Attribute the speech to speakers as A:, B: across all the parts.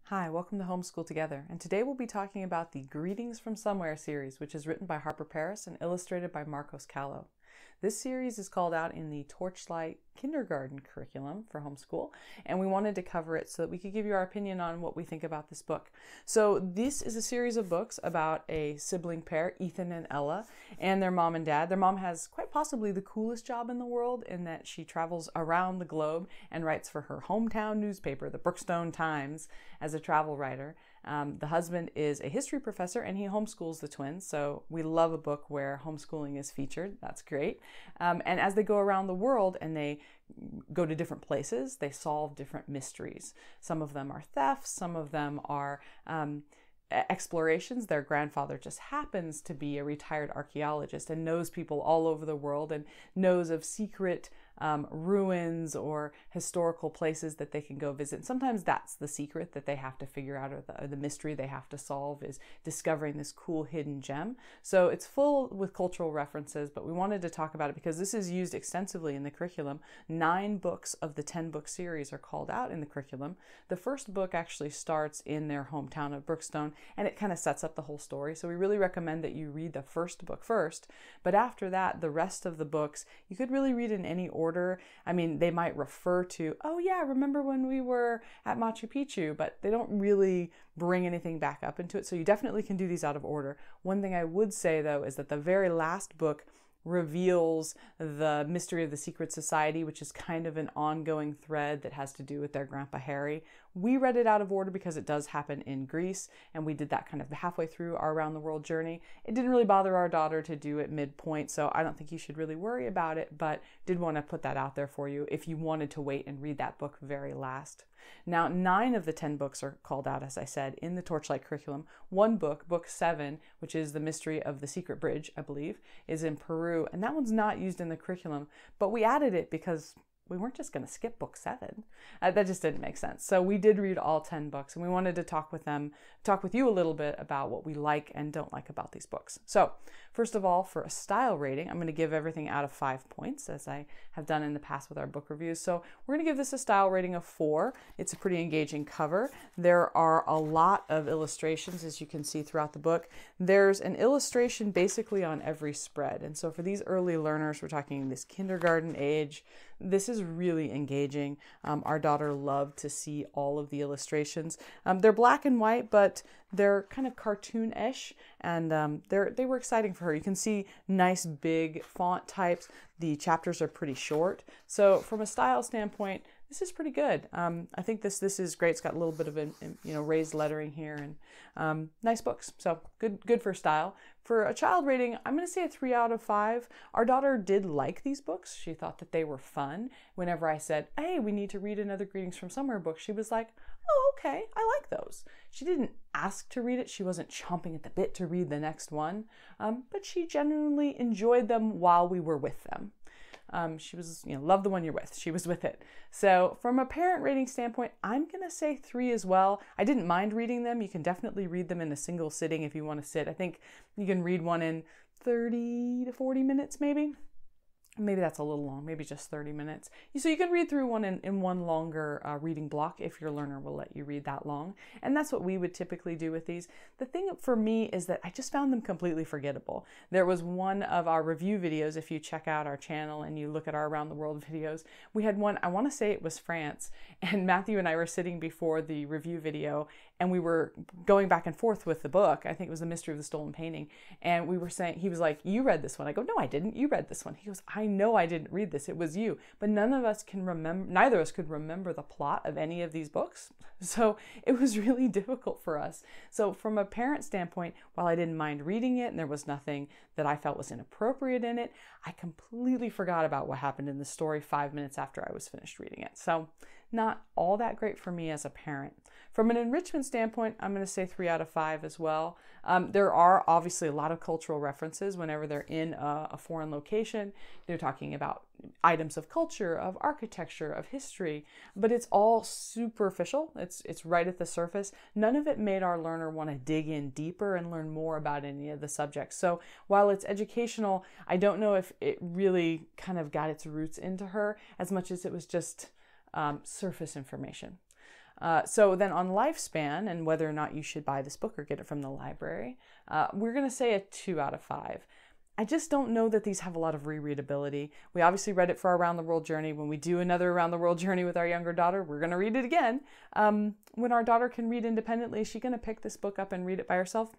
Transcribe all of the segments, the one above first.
A: Hi, welcome to Homeschool Together, and today we'll be talking about the Greetings from Somewhere series, which is written by Harper Paris and illustrated by Marcos Callo. This series is called out in the Torchlight Kindergarten Curriculum for homeschool, and we wanted to cover it so that we could give you our opinion on what we think about this book. So this is a series of books about a sibling pair, Ethan and Ella, and their mom and dad. Their mom has quite possibly the coolest job in the world in that she travels around the globe and writes for her hometown newspaper, the Brookstone Times, as a travel writer. The husband is a history professor and he homeschools the twins, so we love a book where homeschooling is featured. That's great. And as they go around the world and they go to different places, they solve different mysteries. Some of them are thefts, some of them are explorations. Their grandfather just happens to be a retired archaeologist and knows people all over the world and knows of secret ruins or historical places that they can go visit. And sometimes that's the secret that they have to figure out, or the mystery they have to solve is discovering this cool hidden gem. So it's full with cultural references, but we wanted to talk about it because this is used extensively in the curriculum. 9 books of the 10-book series are called out in the curriculum. The first book actually starts in their hometown of Brookstone, and it kind of sets up the whole story. So we really recommend that you read the first book first, but after that, the rest of the books, you could really read in any order. I mean, they might refer to, oh yeah, remember when we were at Machu Picchu, but they don't really bring anything back up into it. So you definitely can do these out of order. One thing I would say though is that the very last book reveals the mystery of the secret society, which is kind of an ongoing thread that has to do with their Grandpa Harry. We read it out of order because it does happen in Greece, and we did that kind of halfway through our around the world journey. It didn't really bother our daughter to do it midpoint, so I don't think you should really worry about it, but did want to put that out there for you if you wanted to wait and read that book very last. Now, 9 of the 10 books are called out, as I said, in the Torchlight curriculum. One book, book 7, which is the mystery of the secret bridge, I believe, is in Peru, and that one's not used in the curriculum, but we added it because we weren't just going to skip book 7. That just didn't make sense. So we did read all 10 books, and we wanted to talk with you a little bit about what we like and don't like about these books. So first of all, for a style rating, I'm going to give everything out of 5 points, as I have done in the past with our book reviews. So we're going to give this a style rating of 4. It's a pretty engaging cover. There are a lot of illustrations, as you can see throughout the book. There's an illustration basically on every spread. And so for these early learners, we're talking this kindergarten age, this is really engaging. Our daughter loved to see all of the illustrations. They're black and white, but they're kind of cartoon-ish, and they were exciting for her. You can see nice big font types. The chapters are pretty short. So from a style standpoint, this is pretty good. I think this is great. It's got a little bit of raised lettering here, and nice books. So good for style. For a child rating, I'm going to say a 3 out of 5. Our daughter did like these books. She thought that they were fun. Whenever I said, hey, we need to read another Greetings from Somewhere book, she was like, oh, okay, I like those. She didn't ask to read it. She wasn't chomping at the bit to read the next one, but she genuinely enjoyed them while we were with them. She was, love the one you're with. She was with it. So from a parent rating standpoint, I'm going to say 3 as well. I didn't mind reading them. You can definitely read them in a single sitting if you want to sit. I think you can read one in 30 to 40 minutes maybe. Maybe that's a little long, maybe just 30 minutes. So you can read through one in one longer reading block if your learner will let you read that long. And that's what we would typically do with these. The thing for me is that I just found them completely forgettable. There was one of our review videos, if you check out our channel and you look at our Around the World videos, we had one, I want to say it was France, and Matthew and I were sitting before the review video and we were going back and forth with the book. I think it was The Mystery of the Stolen Painting. And we were saying, he was like, you read this one. I go, no, I didn't. You read this one. He goes, I know I didn't read this. It was you. But none of us can remember, neither of us could remember the plot of any of these books. So it was really difficult for us. So from a parent standpoint, while I didn't mind reading it and there was nothing that I felt was inappropriate in it, I completely forgot about what happened in the story 5 minutes after I was finished reading it. So not all that great for me as a parent. From an enrichment standpoint, I'm going to say 3 out of 5 as well. There are obviously a lot of cultural references whenever they're in a foreign location. They're talking about items of culture, of architecture, of history, but it's all superficial. It's right at the surface. None of it made our learner want to dig in deeper and learn more about any of the subjects. So while it's educational, I don't know if it really kind of got its roots into her as much as it was just surface information. So then on lifespan and whether or not you should buy this book or get it from the library, we're going to say a 2 out of 5. I just don't know that these have a lot of rereadability. We obviously read it for our Around the World journey. When we do another Around the World journey with our younger daughter, we're going to read it again. When our daughter can read independently, is she going to pick this book up and read it by herself?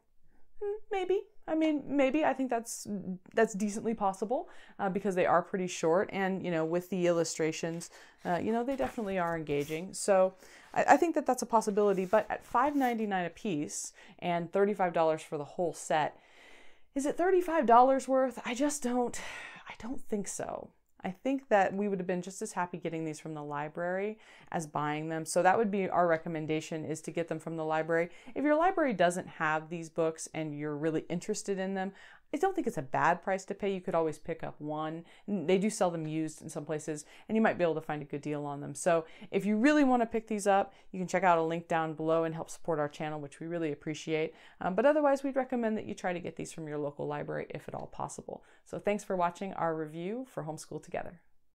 A: Maybe. I mean, maybe. I think that's decently possible because they are pretty short, and with the illustrations, they definitely are engaging. So I think that that's a possibility. But at $5.99 a piece and $35 for the whole set, is it $35 worth? I don't think so. I think that we would have been just as happy getting these from the library as buying them. So that would be our recommendation, is to get them from the library. If your library doesn't have these books and you're really interested in them, I don't think it's a bad price to pay. You could always pick up one. They do sell them used in some places, and you might be able to find a good deal on them. So if you really want to pick these up, you can check out a link down below and help support our channel, which we really appreciate. But otherwise, we'd recommend that you try to get these from your local library if at all possible. So thanks for watching our review for Homeschool Together.